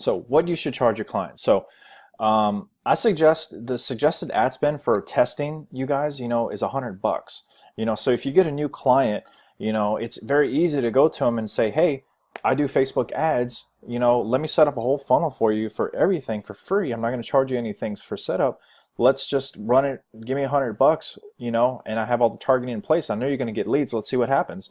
So what you should charge your clients. So I suggest the suggested ad spend for testing you guys, is $100. So if you get a new client, it's very easy to go to them and say, hey, I do Facebook ads, let me set up a whole funnel for you for everything for free. I'm not going to charge you anything for setup. Let's just run it. Give me $100, and I have all the targeting in place. I know you're going to get leads. Let's see what happens.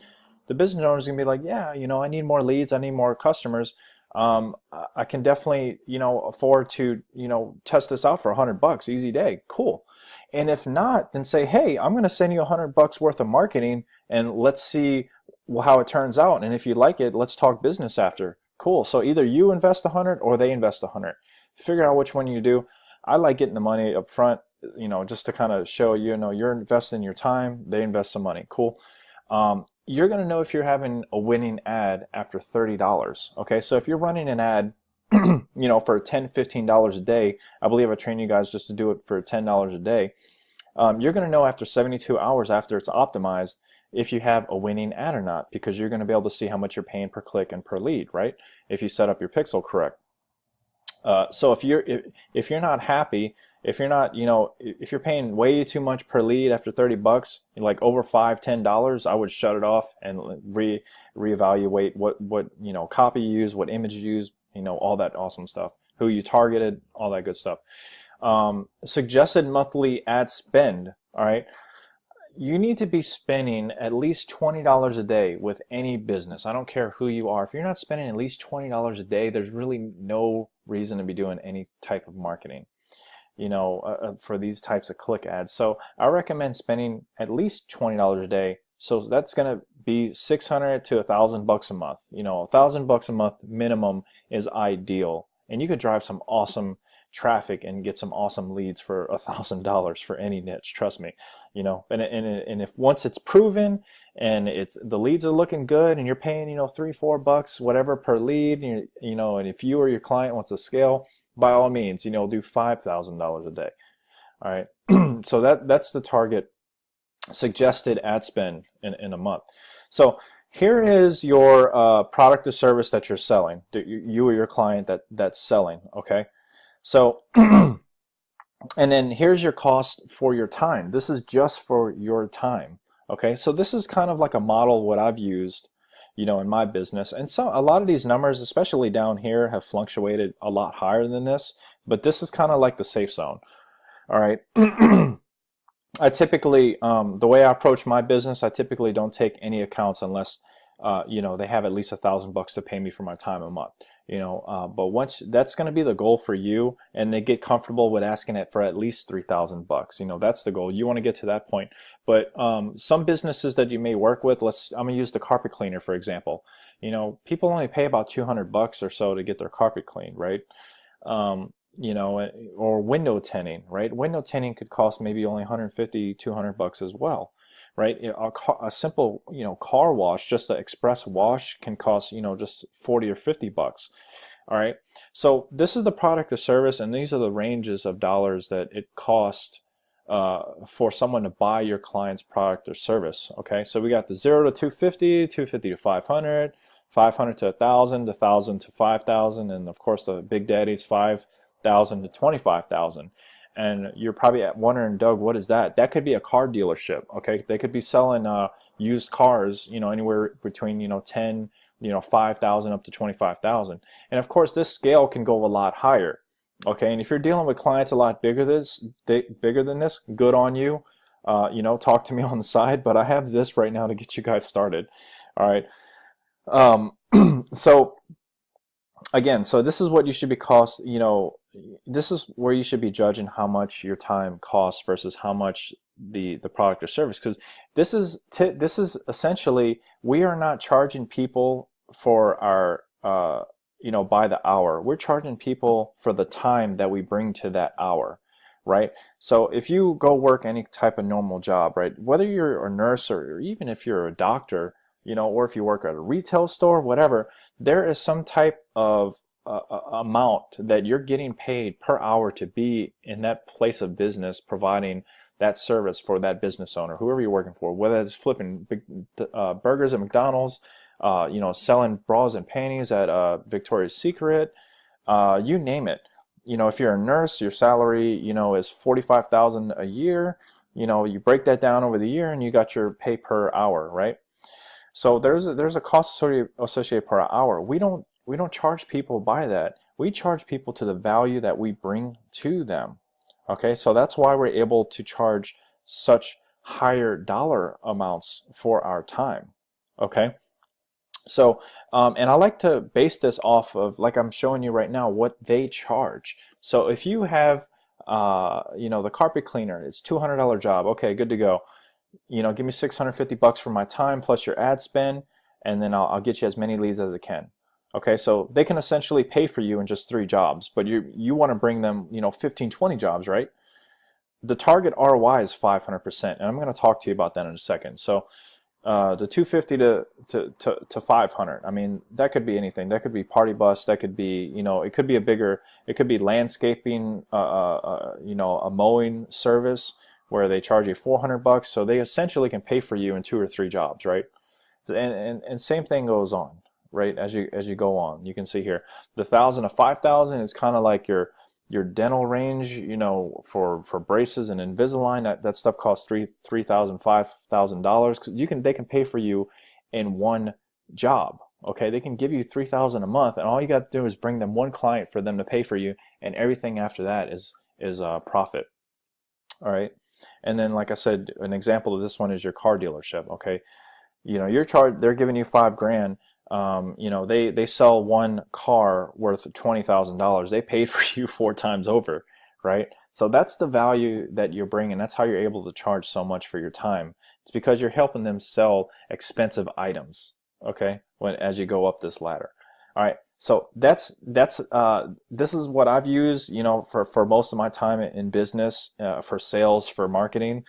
The business owner is going to be like, yeah, I need more leads. I need more customers. I can definitely, afford to, test this out for $100. Easy day. Cool. And if not, then say, hey, I'm going to send you $100 worth of marketing and let's see how it turns out. And if you like it, let's talk business after. Cool. So either you invest 100 or they invest 100. Figure out which one you do. I like getting the money up front, just to kind of show, you're investing your time, they invest some money. Cool. You're going to know if you're having a winning ad after $30. Okay, so if you're running an ad, for $10, $15 a day, I believe I train you guys just to do it for $10 a day. You're going to know after 72 hours after it's optimized if you have a winning ad or not, because you're going to be able to see how much you're paying per click and per lead, right? If you set up your pixel correct. So if you're not happy, if you're not, if you're paying way too much per lead after $30, like over $5, $10, I would shut it off and reevaluate what copy you use, what image you use, all that awesome stuff, who you targeted, all that good stuff. Suggested monthly ad spend. All right. You need to be spending at least $20 a day with any business. I don't care who you are. If you're not spending at least $20 a day, there's really no reason to be doing any type of marketing, for these types of click ads. So I recommend spending at least $20 a day. So that's going to be $600 to $1,000 a month. $1,000 a month minimum is ideal. And you could drive some awesome traffic and get some awesome leads for $1,000 for any niche. Trust me, and if once it's proven and the leads are looking good and you're paying $3-4 whatever per lead, and if you or your client wants to scale, by all means, do $5,000 a day. All right. So that's the target suggested ad spend in a month. So here is your product or service that you're selling, you or your client that's selling. Okay. So, and then here's your cost for your time. This is just for your time. Okay, so this is kind of like a model what I've used, in my business. And so a lot of these numbers, especially down here, have fluctuated a lot higher than this, but this is kind of like the safe zone. All right. I typically, the way I approach my business, I typically don't take any accounts unless, they have at least $1,000 to pay me for my time a month. But once that's going to be the goal for you, and they get comfortable with asking it for at least $3,000. That's the goal. You want to get to that point. But some businesses that you may work with, I'm gonna use the carpet cleaner for example. People only pay about $200 or so to get their carpet cleaned, right? Or window tinting, right? Window tinting could cost maybe only $150, $200 as well. Right, a simple car wash, just an express wash, can cost just $40 or $50. All right, so this is the product or service, and these are the ranges of dollars that it costs for someone to buy your client's product or service. Okay, so we got the 0 to 250, 250 to 500, 500 to 1,000, 1,000 to 5,000, and of course the big daddies 5,000 to 25,000. And you're probably wondering, Doug, what is that? That could be a car dealership. Okay, they could be selling used cars, anywhere between 10, 5,000 up to 25,000. And of course, this scale can go a lot higher. Okay, and if you're dealing with clients a lot bigger than this, good on you. Talk to me on the side. But I have this right now to get you guys started. All right. So again, so this is what you should be this is where you should be judging how much your time costs versus how much the product or service, because this is essentially, we are not charging people for our by the hour. We're charging people for the time that we bring to that hour, right? So if you go work any type of normal job, right, whether you're a nurse or even if you're a doctor, or if you work at a retail store, whatever, there is some type of amount that you're getting paid per hour to be in that place of business, providing that service for that business owner, whoever you're working for, whether it's flipping burgers at McDonald's, selling bras and panties at Victoria's Secret, you name it. You know, if you're a nurse, your salary, you know, is 45,000 a year. You know, you break that down over the year and you got your pay per hour, right? So there's a cost associated per hour. We don't charge people by that. We charge people to the value that we bring to them. Okay, so that's why we're able to charge such higher dollar amounts for our time. Okay, so and I like to base this off of, like I'm showing you right now, what they charge. So if you have you know, the carpet cleaner, it's $200 job. Okay, good to go. You know, give me 650 bucks for my time plus your ad spend, and then I'll get you as many leads as I can. Okay, so they can essentially pay for you in just 3 jobs, but you want to bring them, you know, 15, 20 jobs, right? The target ROI is 500%, and I'm going to talk to you about that in a second. So the 250 to 500, I mean, that could be anything. That could be party bus. That could be, you know, it could be a bigger, it could be landscaping, you know, a mowing service where they charge you 400 bucks. So they essentially can pay for you in 2 or 3 jobs, right? And same thing goes on, right? As you go on, you can see here, the 1,000 to 5,000 is kind of like your dental range, you know, for braces and Invisalign. That stuff costs $3,000, $5,000. They can pay for you in one job. Okay, they can give you $3,000 a month, and all you got to do is bring them one client for them to pay for you, and everything after that is profit. All right, and then like I said, an example of this one is your car dealership. Okay, you know, they're giving you $5,000. You know, they sell one car worth $20,000. They paid for you 4 times over, right? So that's the value that you're bringing. That's how you're able to charge so much for your time. It's because you're helping them sell expensive items, okay, as you go up this ladder. All right, so this is what I've used, you know, for most of my time in business, for sales, for marketing.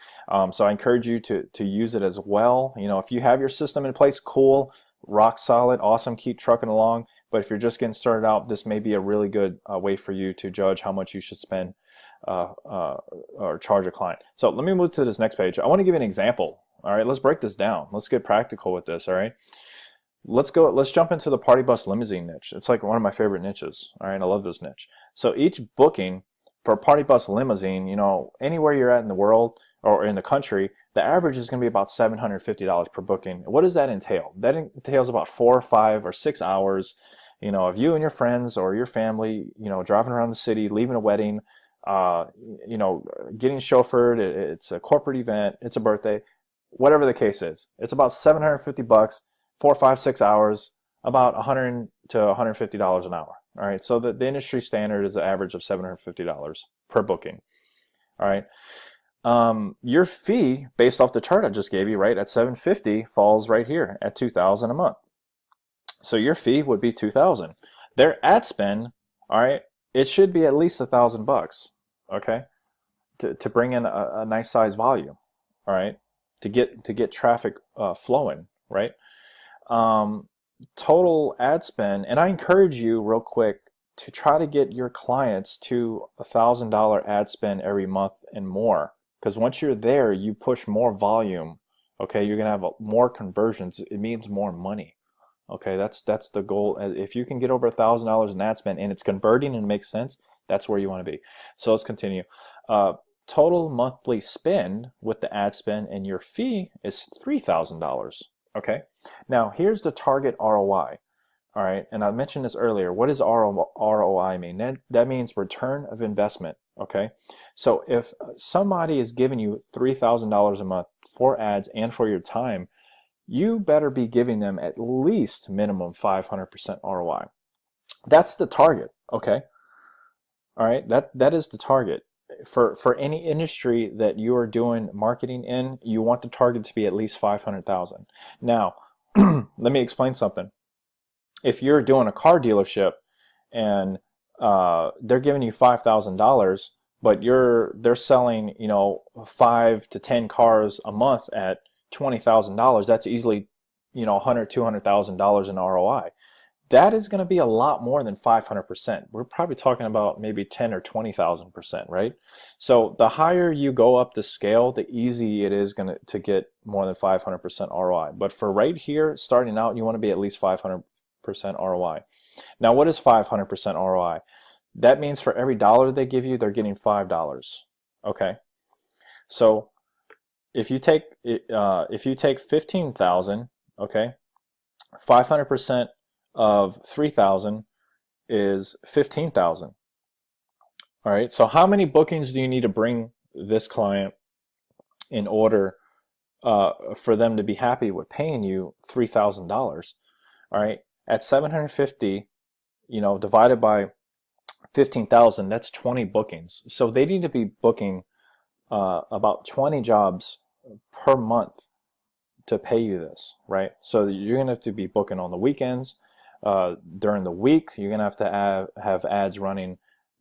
So I encourage you to use it as well. You know, if you have your system in place, cool, rock solid, awesome, keep trucking along. But if you're just getting started out, this may be a really good way for you to judge how much you should spend or charge a client. So let me move to this next page. I want to give you an example. All right, let's break this down. Let's get practical with this. All right, let's jump into the party bus limousine niche. It's like one of my favorite niches. All right, I love this niche. So each booking for a party bus limousine, you know, anywhere you're at in the world or in the country, the average is going to be about $750 per booking. What does that entail? That entails about 4 or 5 or 6 hours, you know, of you and your friends or your family, you know, driving around the city, leaving a wedding, you know, getting chauffeured. It's a corporate event, it's a birthday, whatever the case is. It's about 750 bucks, 4, 5, 6 hours, about $100 to $150 an hour. All right, so the industry standard is an average of $750 per booking. All right. Your fee, based off the chart I just gave you, right, at 750 falls right here at 2,000 a month. So your fee would be 2,000. Their ad spend, all right, it should be at least $1,000, okay, to bring in a nice size volume, all right, to get traffic flowing, right? Total ad spend, and I encourage you real quick to try to get your clients to $1,000 ad spend every month and more. Because once you're there, you push more volume. Okay, you're gonna have more conversions. It means more money. Okay, that's the goal. If you can get over $1,000 in ad spend and it's converting and it makes sense, that's where you want to be. So let's continue. Total monthly spend with the ad spend and your fee is $3,000. Okay, now here's the target ROI. All right, and I mentioned this earlier. What does ROI mean? That means return of investment. Okay, so if somebody is giving you $3,000 a month for ads and for your time, you better be giving them at least minimum 500% ROI. That's the target. Okay, all right, that is the target. For any industry that you are doing marketing in, you want the target to be at least 500,000. Now, let me explain something. If you're doing a car dealership and they're giving you $5,000, but they're selling, you know, 5 to 10 cars a month at $20,000, that's easily, you know, $100,000, $200,000 in ROI. That is going to be a lot more than 500%. We're probably talking about maybe 10 or 20,000%, right? So the higher you go up the scale, the easy it is to get more than 500% ROI. But for right here, starting out, you want to be at least 500% ROI. Now, what is 500% ROI? that means for every dollar they give you, they're getting $5. Okay, so if you take 15,000, okay, 500% of 3,000 is 15,000. All right, so how many bookings do you need to bring this client in order for them to be happy with paying you $3,000? All right, at 750, divided by 15,000, that's 20 bookings. So they need to be booking about 20 jobs per month to pay you this, right? So you're gonna have to be booking on the weekends. During the week, you're gonna have to have ads running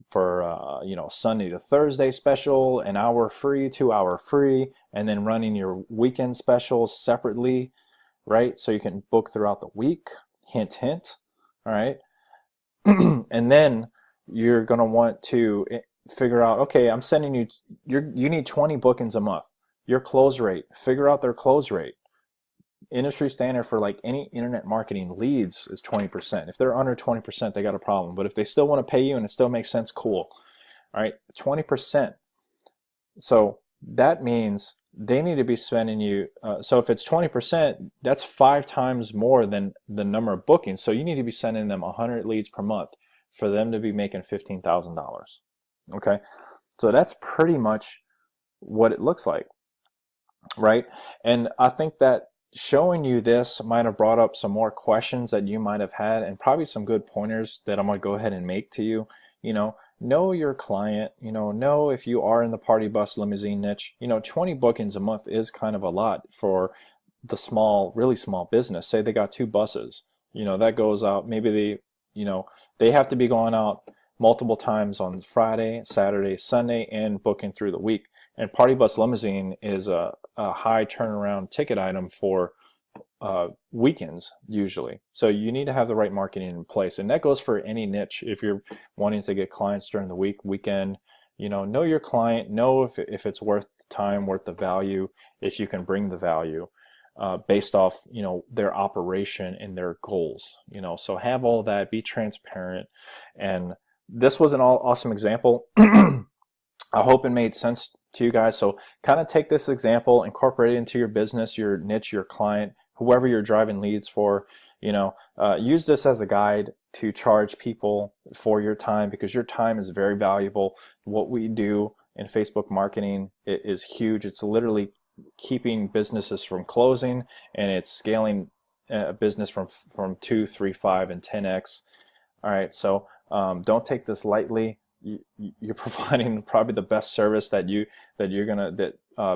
for Sunday to Thursday special, an hour free, 2 hour free, and then running your weekend specials separately, right? So you can book throughout the week. Hint, hint. All right, and then you're gonna want to figure out, okay, I'm sending you, you need 20 bookings a month. Your close rate, figure out their close rate. Industry standard for like any internet marketing leads is 20%. If they're under 20%, they got a problem. But if they still want to pay you and it still makes sense, cool. All right, 20%. So that means they need to be spending you, so if it's 20%, that's 5 times more than the number of bookings. So you need to be sending them 100 leads per month for them to be making $15,000. Okay, so that's pretty much what it looks like, right? And I think that showing you this might have brought up some more questions that you might have had, and probably some good pointers that I'm going to go ahead and make to you. Know your client, know if you are in the party bus limousine niche. 20 bookings a month is kind of a lot for the really small business. Say they got 2 buses, that goes out, maybe they have to be going out multiple times on Friday, Saturday, Sunday, and booking through the week. And Party Bus Limousine is a high turnaround ticket item for weekends usually. So you need to have the right marketing in place. And that goes for any niche. If you're wanting to get clients during the weekend, know your client, know if it's worth the time, worth the value, if you can bring the value based off, their operation and their goals. So have all that, be transparent. And this was an awesome example. I hope it made sense to you guys. So kind of take this example, incorporate it into your business, your niche, your client, whoever you're driving leads for. Use this as a guide to charge people for your time, because your time is very valuable. What we do in Facebook marketing is huge. It's literally keeping businesses from closing, and it's scaling a business from 2, 3, 5, and 10x. All right, so don't take this lightly. You're providing probably the best service that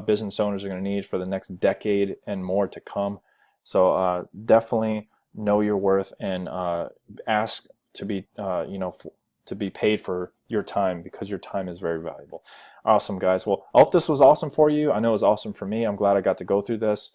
business owners are gonna need for the next decade and more to come. So definitely know your worth, and ask to be to be paid for your time, because your time is very valuable. Awesome, guys. Well, I hope this was awesome for you. I know it was awesome for me. I'm glad I got to go through this.